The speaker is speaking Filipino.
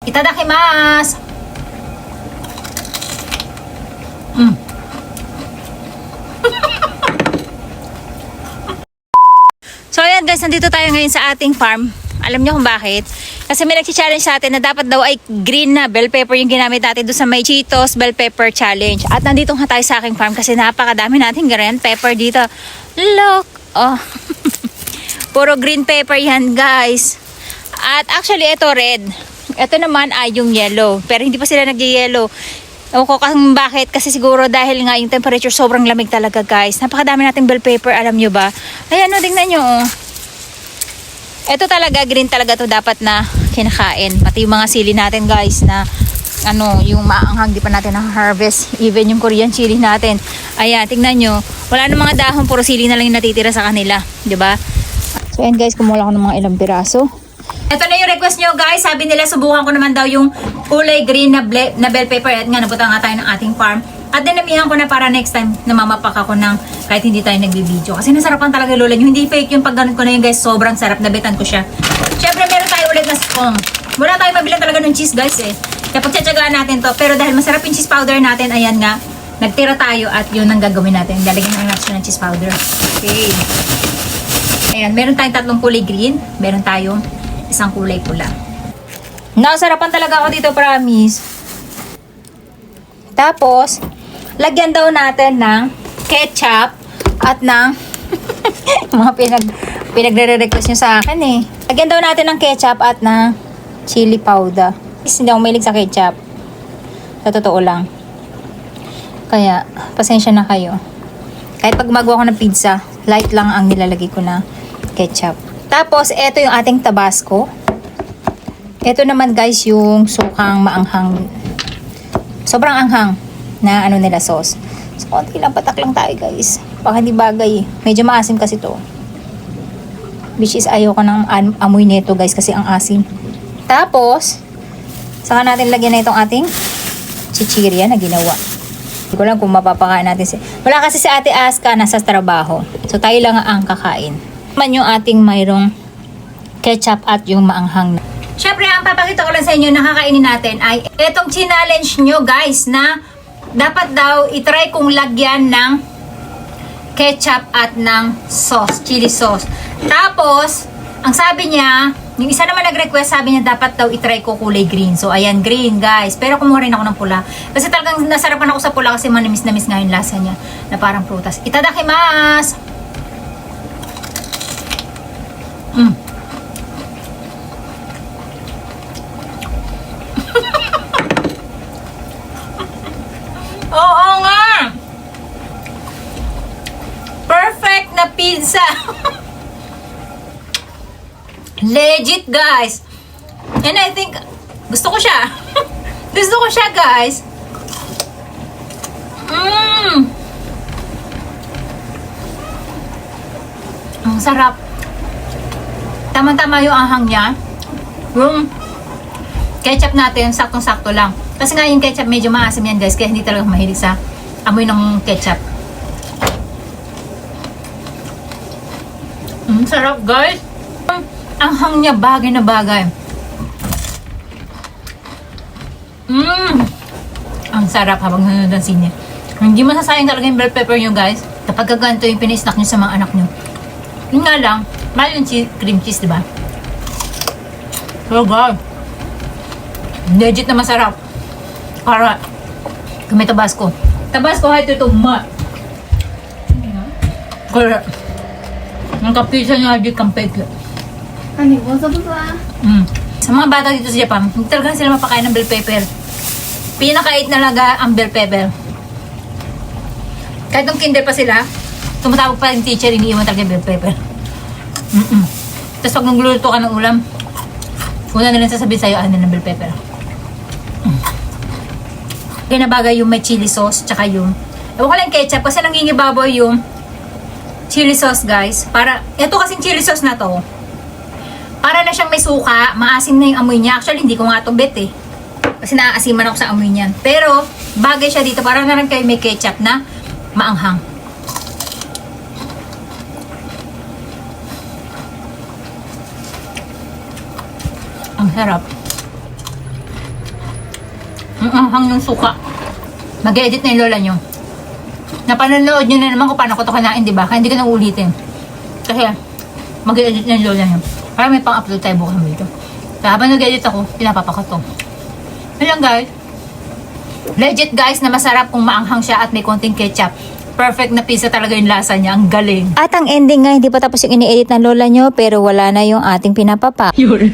Itadakimasu! So ayan guys, nandito tayo ngayon sa ating farm. Alam niyo kung bakit? Kasi may nag-challenge sa atin na dapat daw ay green na bell pepper yung ginamit natin doon sa may Cheetos Bell Pepper Challenge. At nandito nga tayo sa aking farm kasi napakadami nating green pepper dito. Look! Oh. Puro green pepper yan guys. At actually ito red. Ito naman ay yung yellow. Pero hindi pa sila nag-yellow. Ewan ko kung bakit. Kasi siguro dahil nga yung temperature sobrang lamig talaga guys. Napakadami nating bell pepper. Alam nyo ba? Ayan o, tingnan nyo o. Ito talaga, green talaga to dapat na kinakain. Pati yung mga sili natin guys na ano, yung maanghang di pa natin na-harvest. Even yung Korean chili natin. Ayan, tingnan nyo. Wala na mga dahon, puro sili na lang yung natitira sa kanila. Diba? So ayan guys, kumuha ko ng mga ilang piraso. Ito na yung request nyo guys. Sabi nila subukan ko naman daw yung kulay green na bell pepper. At nga, nabuta nga tayo ng ating farm. At dinamihan ko na para next time namamapak ako ng kahit hindi tayo nagbibideo. Kasi nasarapan talaga lola nyo. Hindi fake yung pagganod ko na yun guys. Sobrang sarap. Nabitan ko siya. Siyempre meron tayo ulit na spoon. Wala tayo mabilang talaga ng cheese guys eh. Kaya pagtsatsagaan natin to. Pero dahil masarap yung cheese powder natin, ayan nga. Nagtira tayo at yun ang gagawin natin. Lalagyan na natin ng cheese powder. Okay. Ayan. Meron tayong tatlong kulay green. Meron tayong isang kulay pula. Nakasarapan talaga ako dito, promise. Tapos, lagyan daw natin ng ketchup at ng mga pinagre-request nyo sa akin eh. Lagyan daw natin ng ketchup at ng chili powder. Hindi ako mahilig sa ketchup. Sa totoo lang. Kaya, pasensya na kayo. Kahit pag gumagawa ko ng pizza, light lang ang nilalagay ko na ketchup. Tapos, ito yung ating tabasco. Ito naman guys, yung sukang maanghang. Sobrang anghang na ano nila sauce. So, konti lang, patak lang tayo guys. Baka hindi bagay eh. Medyo maasim kasi to. Which is ayoko ng amoy nito guys kasi ang asim. Tapos, saka natin lagyan na itong ating chichirya na ginawa. Hindi ko lang kung mapapakain natin. Wala kasi si Ate Aska nasa trabaho. So, tayo lang ang kakain. Man yung ating mayroong ketchup at yung maanghang. Siyempre, ang papakita ko lang sa inyo na kakainin natin ay itong challenge nyo guys na dapat daw itry kong lagyan ng ketchup at ng sauce, chili sauce. Tapos, ang sabi niya, yung isa naman nag-request, sabi niya dapat daw itry ko kulay green. So, ayan, green guys. Pero kumuha rin ako ng pula. Kasi talagang nasarapan ako sa pula kasi manamis-namis nga yung lasa niya na parang prutas. Itadakimasu! Oo nga! Perfect na pizza! Legit guys! And I think, gusto ko siya. Gusto ko siya guys. Ang sarap. Tama-tama yung anghang niya. Yung ketchup natin, saktong-sakto lang. Kasi nga yung ketchup medyo maasim yan guys. Kaya hindi talaga mahilig sa amoy ng ketchup. Sarap guys. Anghang niya bagay na bagay. Ang sarap habang nanonood ng sine. Hindi masasayang talaga yung bell pepper nyo guys. Kapag ganito yung pina-snack nyo sa mga anak nyo. Yun nga lang, mahal yung cream cheese, diba? So God, legit na masarap. Para, kung may tabasco. Tabasco, hay ito mat. Kaya, ang kapisa niya, di kampeke. Ano, basa-basa. Sa mga bata dito sa Japan, hindi talaga sila mapakain ng bell pepper. Pinakait na laga ang bell pepper. Kahit nung kinder pa sila, tumatawag pa yung teacher, iniiwan talaga yung bell pepper. Tapos pag nagluluto ka ng ulam, una nilang sasabihin sa'yo, ano ng bell pepper. Kaya nabagay yung may chili sauce, tsaka yung, ewan ko lang ketchup, kasi nangingibaboy yung chili sauce guys. Para, ito kasing chili sauce na to, para na siyang may suka, maasim na yung amoy niya. Actually, hindi ko nga ito bet eh. Kasi naaasiman ako sa amoy niyan. Pero, bagay siya dito, para na rin kayo may ketchup na maanghang. Ang sarap. Ang anghang ng suka. Mag-edit na yung lola nyo. Napanonood nyo na naman kung paano ko ito kinain, di ba? Kaya hindi ko na ulitin. Kasi mag-edit na yung lola nyo. Para may pang-upload tayo bukas dito. Kaya habang nag-edit ako, pinapapa ko to. Yun lang guys. Legit guys na masarap kung maanghang siya at may konting ketchup. Perfect na pizza talaga yung lasa niya. Ang galing. At ang ending nga, hindi pa tapos yung ini-edit ng lola nyo, pero wala na yung ating pinapapa. Yun.